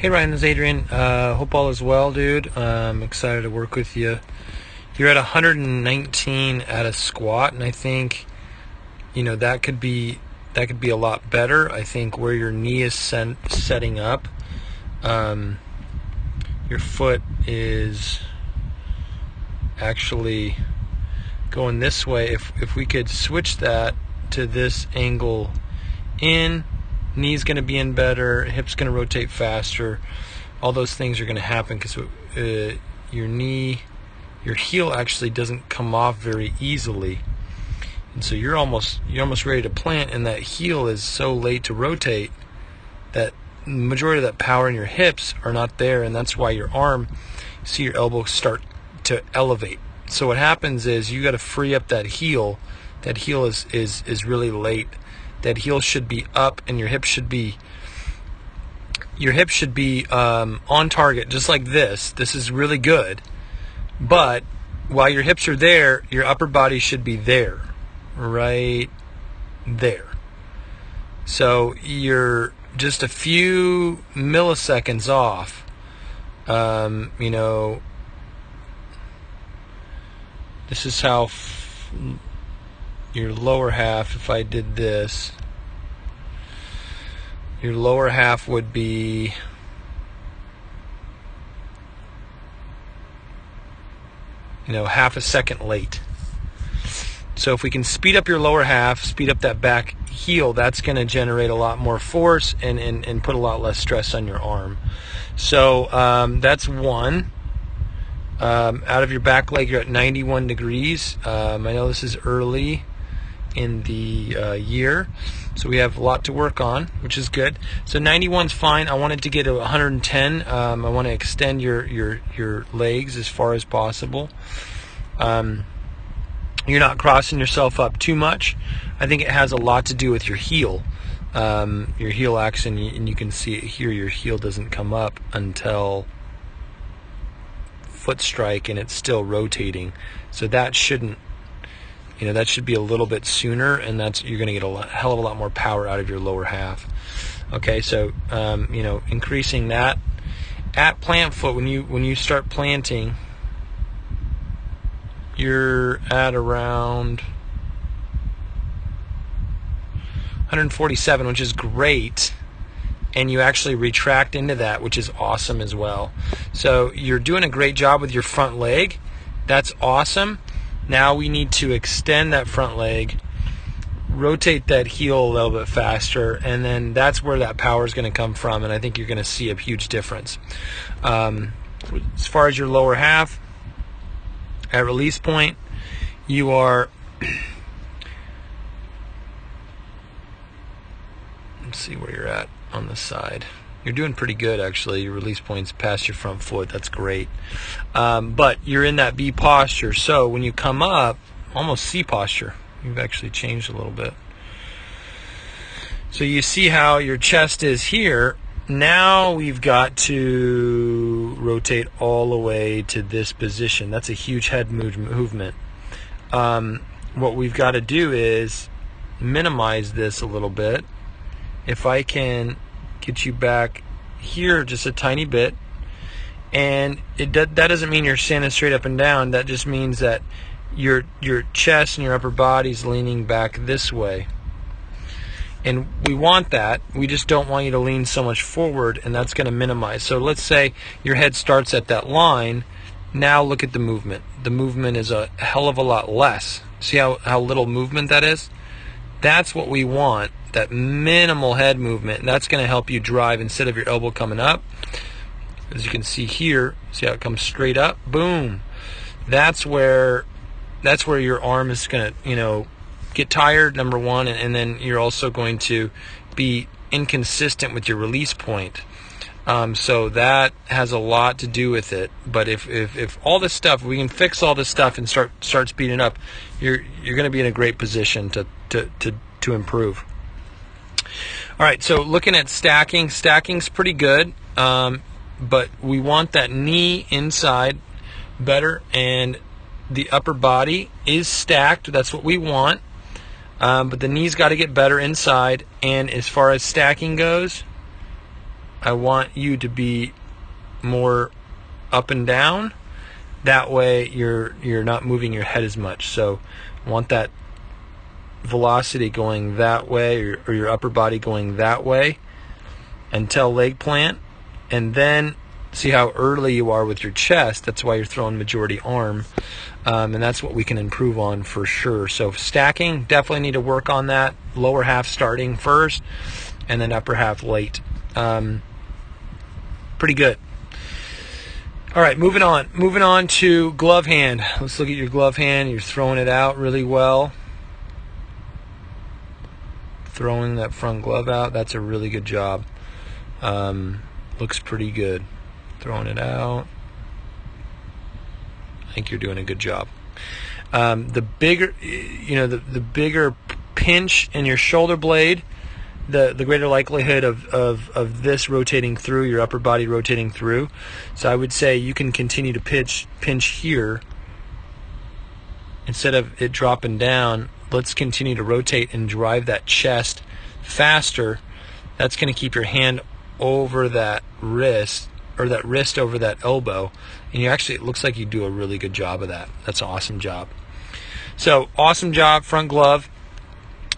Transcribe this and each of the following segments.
Hey Ryan, this is Adrian. Hope all is well, dude. I'm excited to work with you. You're at 119 at a squat, and I think that could be a lot better. I think where your knee is setting up, your foot is actually going this way. If we could switch that to this angle in. Knee's going to be in better, hip's going to rotate faster. All those things are going to happen because your heel actually doesn't come off very easily, and so you're almost ready to plant, and that heel is so late to rotate that the majority of that power in your hips are not there, and that's why your arm, you see your elbow start to elevate. So what happens is you got to free up that heel. That heel is really late. That heel should be up, and your hip should be on target, just like this. This is really good, but while your hips are there, your upper body should be there, right there. So you're just a few milliseconds off. This is how your lower half, if I did this, your lower half would be half a second late. So if we can speed up your lower half, speed up that back heel, that's going to generate a lot more force and put a lot less stress on your arm. So that's one. Out of your back leg, you're at 91 degrees. I know this is early in the year, so we have a lot to work on, which is good. So 91's fine. I wanted to get to 110. I want to extend your legs as far as possible. You're not crossing yourself up too much. I think it has a lot to do with your heel. Your heel action, and you can see it here, your heel doesn't come up until foot strike, and it's still rotating. So that shouldn't, that should be a little bit sooner, and you're going to get a hell of a lot more power out of your lower half. Okay, so increasing that at plant foot, when you start planting, you're at around 147, which is great, and you actually retract into that, which is awesome as well. So you're doing a great job with your front leg. That's awesome. Now we need to extend that front leg, rotate that heel a little bit faster, and then that's where that power is going to come from, and I think you're going to see a huge difference. As far as your lower half, at release point, you are, let's see where you're at on the side. You're doing pretty good, actually. Your release point's past your front foot. That's great. But you're in that B posture. So when you come up, almost C posture. You've actually changed a little bit. So you see how your chest is here. Now we've got to rotate all the way to this position. That's a huge head movement. What we've got to do is minimize this a little bit. If I can get you back here just a tiny bit, and that doesn't mean you're standing straight up and down. That just means that your chest and your upper body's leaning back this way, and we want that. We just don't want you to lean so much forward, and that's going to minimize. So let's say your head starts at that line. Now look at the movement. The movement is a hell of a lot less. See how little movement that is? That's what we want. That minimal head movement. That's going to help you drive instead of your elbow coming up. As you can see here, see how it comes straight up? Boom. That's where your arm is going to, get tired, number one, and then you're also going to be inconsistent with your release point. So that has a lot to do with it. But if all this stuff, we can fix all this stuff and start speeding up, you're going to be in a great position to improve. All right, so looking at stacking's pretty good, but we want that knee inside better, and the upper body is stacked. That's what we want, but the knee's got to get better inside. And as far as stacking goes, I want you to be more up and down. That way you're not moving your head as much. So I want that velocity going that way, or your upper body going that way until leg plant. And then see how early you are with your chest. That's why you're throwing majority arm. And that's what we can improve on for sure. So stacking, definitely need to work on that. Lower half starting first, and then upper half late. Pretty good. All right, moving on. Moving on to glove hand. Let's look at your glove hand. You're throwing it out really well. Throwing that front glove out. That's a really good job. Looks pretty good. Throwing it out. I think you're doing a good job. The bigger, the bigger pinch in your shoulder blade, the greater likelihood of this rotating through, your upper body rotating through. So I would say you can continue to pinch here instead of it dropping down. Let's continue to rotate and drive that chest faster. That's going to keep your hand over that wrist, or that wrist over that elbow, and it looks like you do a really good job of that. That's an awesome job. So awesome job, front glove.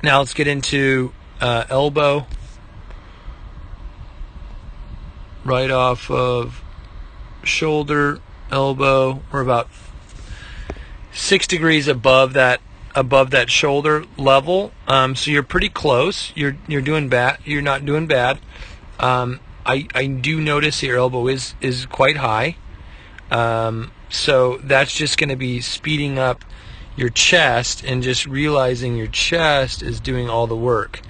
Now let's get into elbow. Right off of shoulder, elbow. We're about 6 degrees above that shoulder level. So you're pretty close. You're doing bad. You're not doing bad. I do notice your elbow is quite high. So that's just going to be speeding up your chest and just realizing your chest is doing all the work.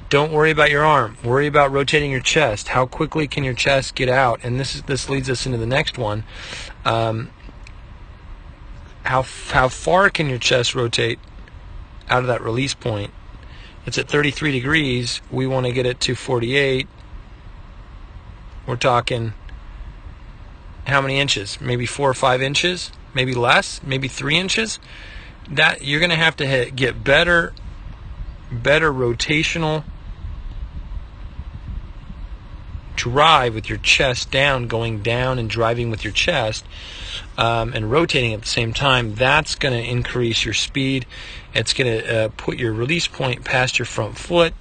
Don't worry about your arm. Worry about rotating your chest. How quickly can your chest get out? And this leads us into the next one. How far can your chest rotate out of that release point? It's at 33 degrees. We want to get it to 48. We're talking how many inches? Maybe 4 or 5 inches, maybe less, maybe 3 inches. That you're going to have to get better rotational drive with your chest down, going down and driving with your chest, and rotating at the same time. That's going to increase your speed. It's going to put your release point past your front foot.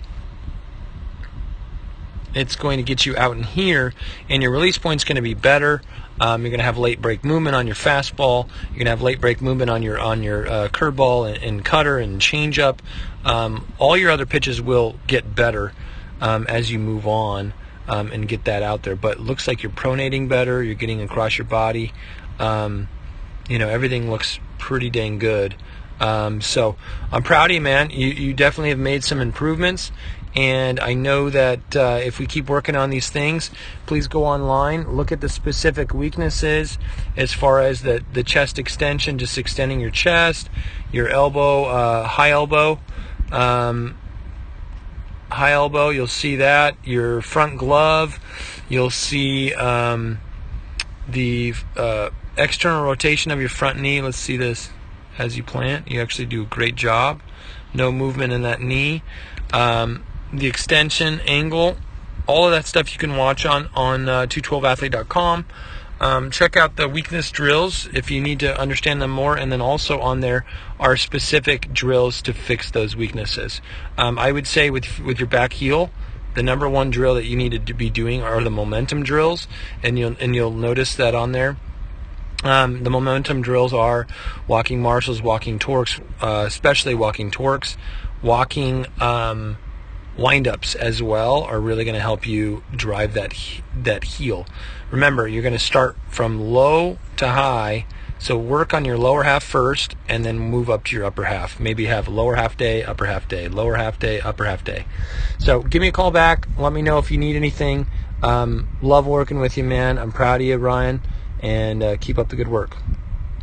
It's going to get you out in here, and your release point's going to be better. You're going to have late break movement on your fastball. You're going to have late break movement on your curveball and cutter and changeup. All your other pitches will get better as you move on and get that out there. But it looks like you're pronating better. You're getting across your body. Everything looks pretty dang good. So I'm proud of you, man. You definitely have made some improvements. And I know that if we keep working on these things, please go online, look at the specific weaknesses as far as the chest extension, just extending your chest, your elbow, high elbow, you'll see that. Your front glove, you'll see the external rotation of your front knee. Let's see this as you plant. You actually do a great job. No movement in that knee. The extension angle, all of that stuff you can watch on 212athlete.com. Check out the weakness drills if you need to understand them more, and then also on there are specific drills to fix those weaknesses. I would say with your back heel, the number one drill that you need to be doing are the momentum drills, and you'll notice that on there. The momentum drills are walking marshals, walking torques, especially walking torques, walking windups as well are really going to help you drive that heel. Remember, you're going to start from low to high, so work on your lower half first and then move up to your upper half. Maybe have lower half day, upper half day, lower half day, upper half day. So give me a call back. Let me know if you need anything. Love working with you, man. I'm proud of you, Ryan, and keep up the good work.